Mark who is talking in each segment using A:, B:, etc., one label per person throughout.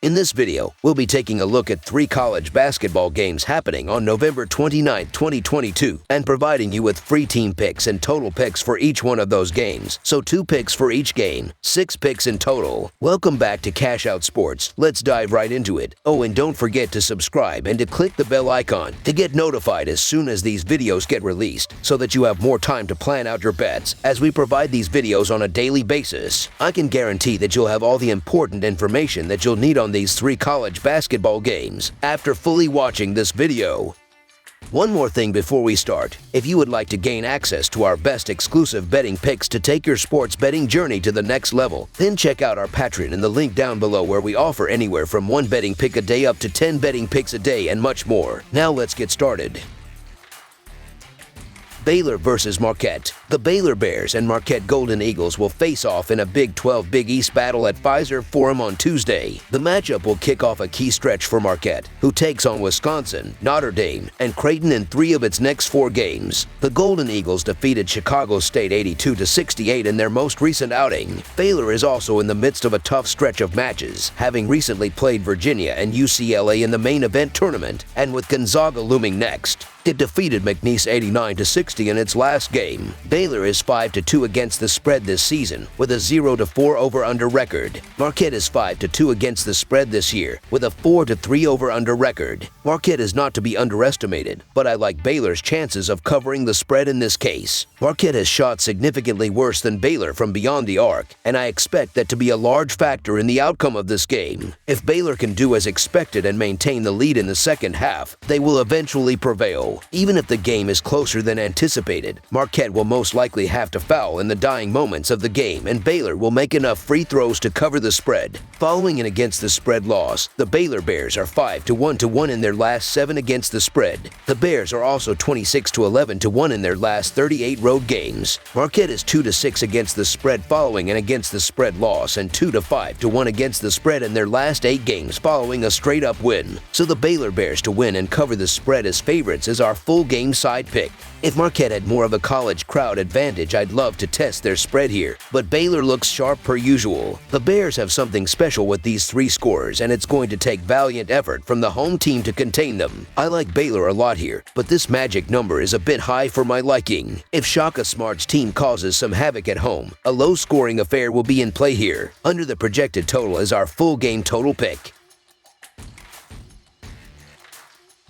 A: In this video, we'll be taking a look at 3 college basketball games happening on November 29, 2022, and providing you with free team picks and total picks for each one of those games. So 2 picks for each game, 6 picks in total. Welcome back to Cash Out Sports. Let's dive right into it. Oh, and don't forget to subscribe and to click the bell icon to get notified as soon as these videos get released, so that you have more time to plan out your bets as we provide these videos on a daily basis. I can guarantee that you'll have all the important information that you'll need on these 3 college basketball games after fully watching this video. One more thing before we start. If you would like to gain access to our best exclusive betting picks to take your sports betting journey to the next level, then check out our Patreon in the link down below, where we offer anywhere from 1 betting pick a day up to 10 betting picks a day and much more. Now let's get started. Baylor versus Marquette. The Baylor Bears and Marquette Golden Eagles will face off in a Big 12 Big East battle at Fiserv Forum on Tuesday. The matchup will kick off a key stretch for Marquette, who takes on Wisconsin, Notre Dame, and Creighton in 3 of its next 4 games. The Golden Eagles defeated Chicago State 82-68 in their most recent outing. Baylor is also in the midst of a tough stretch of matches, having recently played Virginia and UCLA in the main event tournament, and with Gonzaga looming next. It defeated McNeese 89-60 in its last game. Baylor is 5-2 against the spread this season, with a 0-4 over-under record. Marquette is 5-2 against the spread this year, with a 4-3 over-under record. Marquette is not to be underestimated, but I like Baylor's chances of covering the spread in this case. Marquette has shot significantly worse than Baylor from beyond the arc, and I expect that to be a large factor in the outcome of this game. If Baylor can do as expected and maintain the lead in the second half, they will eventually prevail. Even if the game is closer than anticipated, Marquette will most likely have to foul in the dying moments of the game, and Baylor will make enough free throws to cover the spread. Following an against the spread loss, the Baylor Bears are 5-1 in their last 7 against the spread. The Bears are also 26-11 in their last 38 road games. Marquette is 2-6 against the spread following an against the spread loss, and 2-5 against the spread in their last 8 games following a straight-up win. So the Baylor Bears to win and cover the spread as favorites is our full game side pick. If Marquette had more of a college crowd advantage, I'd love to test their spread here, but Baylor looks sharp per usual. The Bears have something special with these 3 scorers, and it's going to take valiant effort from the home team to contain them. I like Baylor a lot here, but this magic number is a bit high for my liking. If Shaka Smart's team causes some havoc at home, a low-scoring affair will be in play here. Under the projected total is our full game total pick.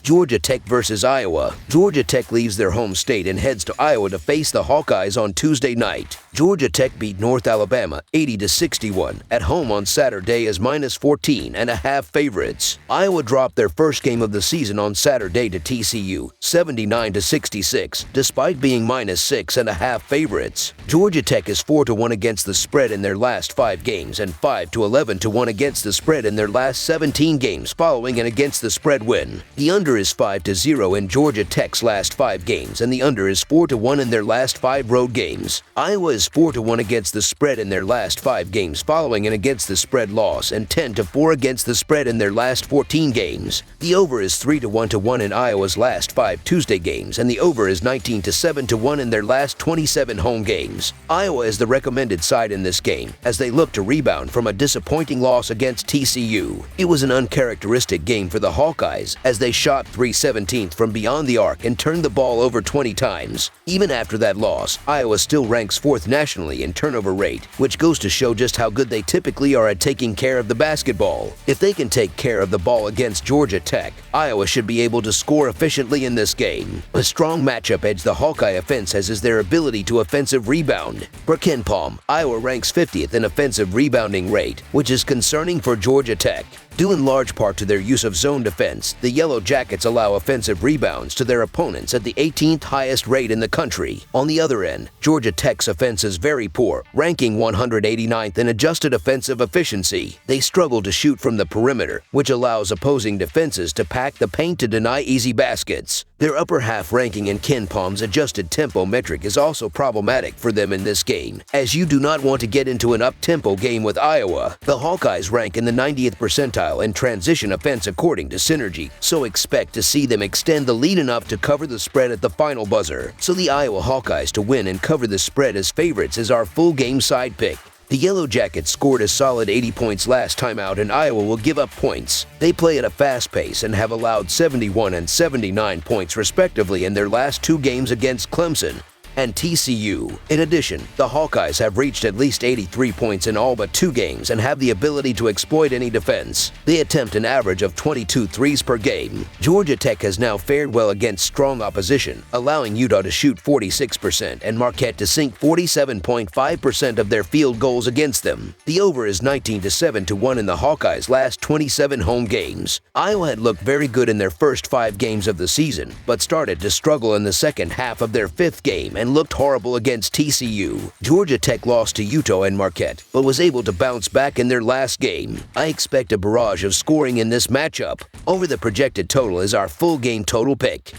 A: Georgia Tech versus Iowa. Georgia Tech leaves their home state and heads to Iowa to face the Hawkeyes on Tuesday night. Georgia Tech beat North Alabama 80-61 at home on Saturday as -14.5 favorites. Iowa dropped their first game of the season on Saturday to TCU 79-66, despite being -6.5 favorites. Georgia Tech is 4-1 against the spread in their last 5 games and 5-11 against the spread in their last 17 games following an against the spread win. The under is 5-0 in Georgia Tech's last 5 games, and the under is 4-1 in their last 5 road games. Iowa is 4-1 against the spread in their last 5 games following an against the spread loss, and 10-4 against the spread in their last 14 games. The over is 3-1 in Iowa's last 5 Tuesday games, and the over is 19-7 in their last 27 home games. Iowa is the recommended side in this game, as they look to rebound from a disappointing loss against TCU. It was an uncharacteristic game for the Hawkeyes, as they shot 3/17 from beyond the arc and turned the ball over 20 times. Even after that loss, Iowa still ranks 4th nationally in turnover rate, which goes to show just how good they typically are at taking care of the basketball. If they can take care of the ball against Georgia Tech, Iowa should be able to score efficiently in this game. A strong matchup edge the Hawkeye offense has is their ability to offensive rebound. Per KenPom, Iowa ranks 50th in offensive rebounding rate, which is concerning for Georgia Tech. Due in large part to their use of zone defense, the Yellow Jackets allow offensive rebounds to their opponents at the 18th highest rate in the country. On the other end, Georgia Tech's offense is very poor, ranking 189th in adjusted offensive efficiency. They struggle to shoot from the perimeter, which allows opposing defenses to pack the paint to deny easy baskets. Their upper half ranking in KenPom's adjusted tempo metric is also problematic for them in this game, as you do not want to get into an up-tempo game with Iowa. The Hawkeyes rank in the 90th percentile in transition offense according to Synergy, so expect to see them extend the lead enough to cover the spread at the final buzzer. So the Iowa Hawkeyes to win and cover the spread as favorites is our full game side pick. The Yellow Jackets scored a solid 80 points last time out, and Iowa will give up points. They play at a fast pace and have allowed 71 and 79 points respectively in their last 2 games against Clemson and TCU. In addition, the Hawkeyes have reached at least 83 points in all but 2 games and have the ability to exploit any defense. They attempt an average of 22 threes per game. Georgia Tech has now fared well against strong opposition, allowing Utah to shoot 46% and Marquette to sink 47.5% of their field goals against them. The over is 19-7-1 in the Hawkeyes' last 27 home games. Iowa had looked very good in their first 5 games of the season, but started to struggle in the second half of their 5th game and looked horrible against TCU. Georgia Tech lost to Utah and Marquette, but was able to bounce back in their last game. I expect a barrage of scoring in this matchup. Over the projected total is our full game total pick.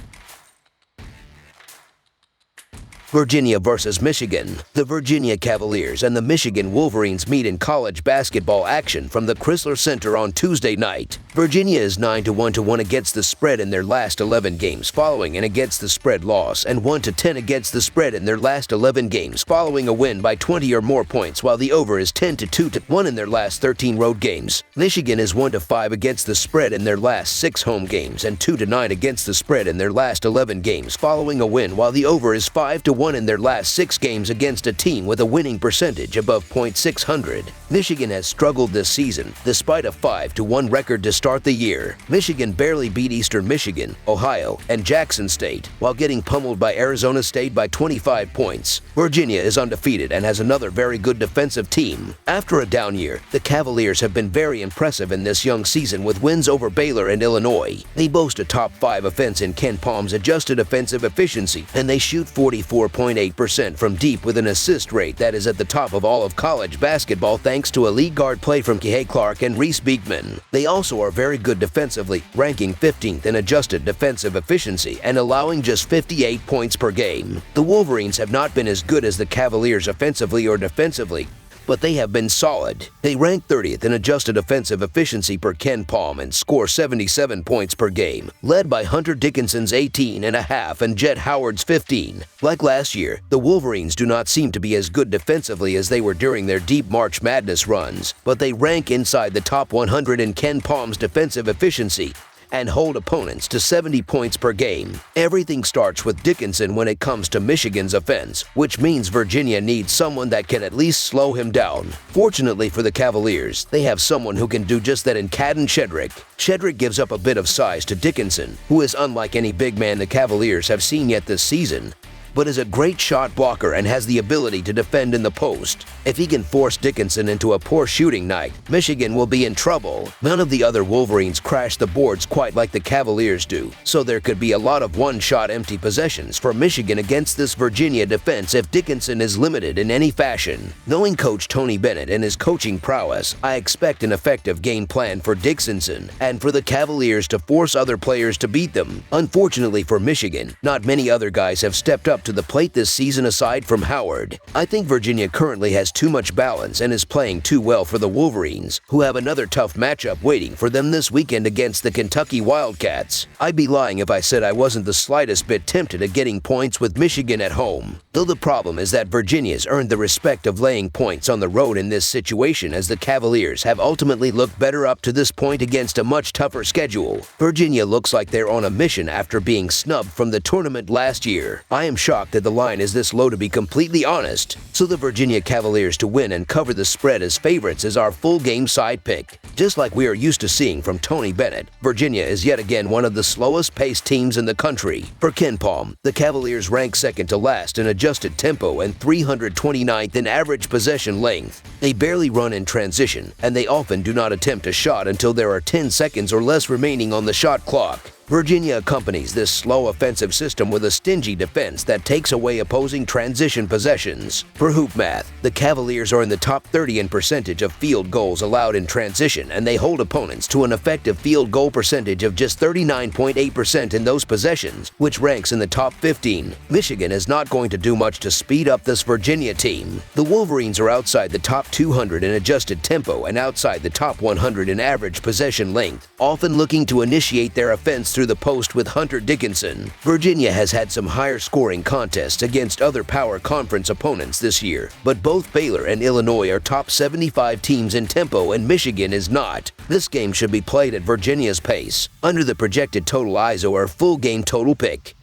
A: Virginia versus Michigan. The Virginia Cavaliers and the Michigan Wolverines meet in college basketball action from the Chrysler Center on Tuesday night. Virginia is 9-1 against the spread in their last 11 games following an against the spread loss, and 1-10 against the spread in their last 11 games following a win by 20 or more points, while the over is 10-2-1 in their last 13 road games. Michigan is 1-5 against the spread in their last 6 home games and 2-9 against the spread in their last 11 games following a win, while the over is 5-1 in their last 6 games against a team with a winning percentage above .600. Michigan has struggled this season despite a 5-1 record to start the year. Michigan barely beat Eastern Michigan, Ohio, and Jackson State, while getting pummeled by Arizona State by 25 points. Virginia is undefeated and has another very good defensive team. After a down year, the Cavaliers have been very impressive in this young season with wins over Baylor and Illinois. They boast a top 5 offense in Ken Palm's adjusted offensive efficiency, and they shoot 44.8% from deep with an assist rate that is at the top of all of college basketball thanks to elite guard play from Kihei Clark and Reese Beekman. They also are very good defensively, ranking 15th in adjusted defensive efficiency and allowing just 58 points per game. The Wolverines have not been as good as the Cavaliers offensively or defensively, but they have been solid. They rank 30th in adjusted offensive efficiency per Ken Palm and score 77 points per game, led by Hunter Dickinson's 18.5 and Jet Howard's 15. Like last year, the Wolverines do not seem to be as good defensively as they were during their deep March Madness runs, but they rank inside the top 100 in Ken Palm's defensive efficiency and hold opponents to 70 points per game. Everything starts with Dickinson when it comes to Michigan's offense, which means Virginia needs someone that can at least slow him down. Fortunately for the Cavaliers, they have someone who can do just that in Caden Shedrick. Shedrick gives up a bit of size to Dickinson, who is unlike any big man the Cavaliers have seen yet this season, but is a great shot blocker and has the ability to defend in the post. If he can force Dickinson into a poor shooting night, Michigan will be in trouble. None of the other Wolverines crash the boards quite like the Cavaliers do, so there could be a lot of one-shot empty possessions for Michigan against this Virginia defense if Dickinson is limited in any fashion. Knowing Coach Tony Bennett and his coaching prowess, I expect an effective game plan for Dickinson and for the Cavaliers to force other players to beat them. Unfortunately for Michigan, not many other guys have stepped up to the plate this season aside from Howard. I think Virginia currently has too much balance and is playing too well for the Wolverines, who have another tough matchup waiting for them this weekend against the Kentucky Wildcats. I'd be lying if I said I wasn't the slightest bit tempted at getting points with Michigan at home. Though the problem is that Virginia's earned the respect of laying points on the road in this situation, as the Cavaliers have ultimately looked better up to this point against a much tougher schedule. Virginia looks like they're on a mission after being snubbed from the tournament last year. I am shocked that the line is this low, to be completely honest, so the Virginia Cavaliers to win and cover the spread as favorites is our full game side pick. Just like we are used to seeing from Tony Bennett, Virginia is yet again one of the slowest paced teams in the country. For Ken Palm, the Cavaliers rank second to last in adjusted tempo and 329th in average possession length. They barely run in transition, and they often do not attempt a shot until there are 10 seconds or less remaining on the shot clock. Virginia accompanies this slow offensive system with a stingy defense that takes away opposing transition possessions. For hoop math, the Cavaliers are in the top 30 in percentage of field goals allowed in transition, and they hold opponents to an effective field goal percentage of just 39.8% in those possessions, which ranks in the top 15. Michigan is not going to do much to speed up this Virginia team. The Wolverines are outside the top 200 in adjusted tempo and outside the top 100 in average possession length, often looking to initiate their offense through the post with Hunter Dickinson. Virginia has had some higher scoring contests against other power conference opponents this year, but both Baylor and Illinois are top 75 teams in tempo and Michigan is not. This game should be played at Virginia's pace. Under the projected total ISO or full game total pick.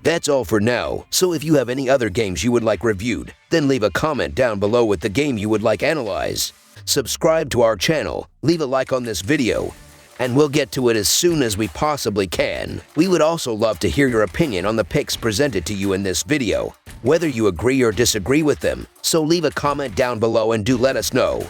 A: That's all for now, so if you have any other games you would like reviewed, then leave a comment down below with the game you would like analyzed. Subscribe to our channel, leave a like on this video, and we'll get to it as soon as we possibly can. We would also love to hear your opinion on the picks presented to you in this video, whether you agree or disagree with them, so leave a comment down below and do let us know.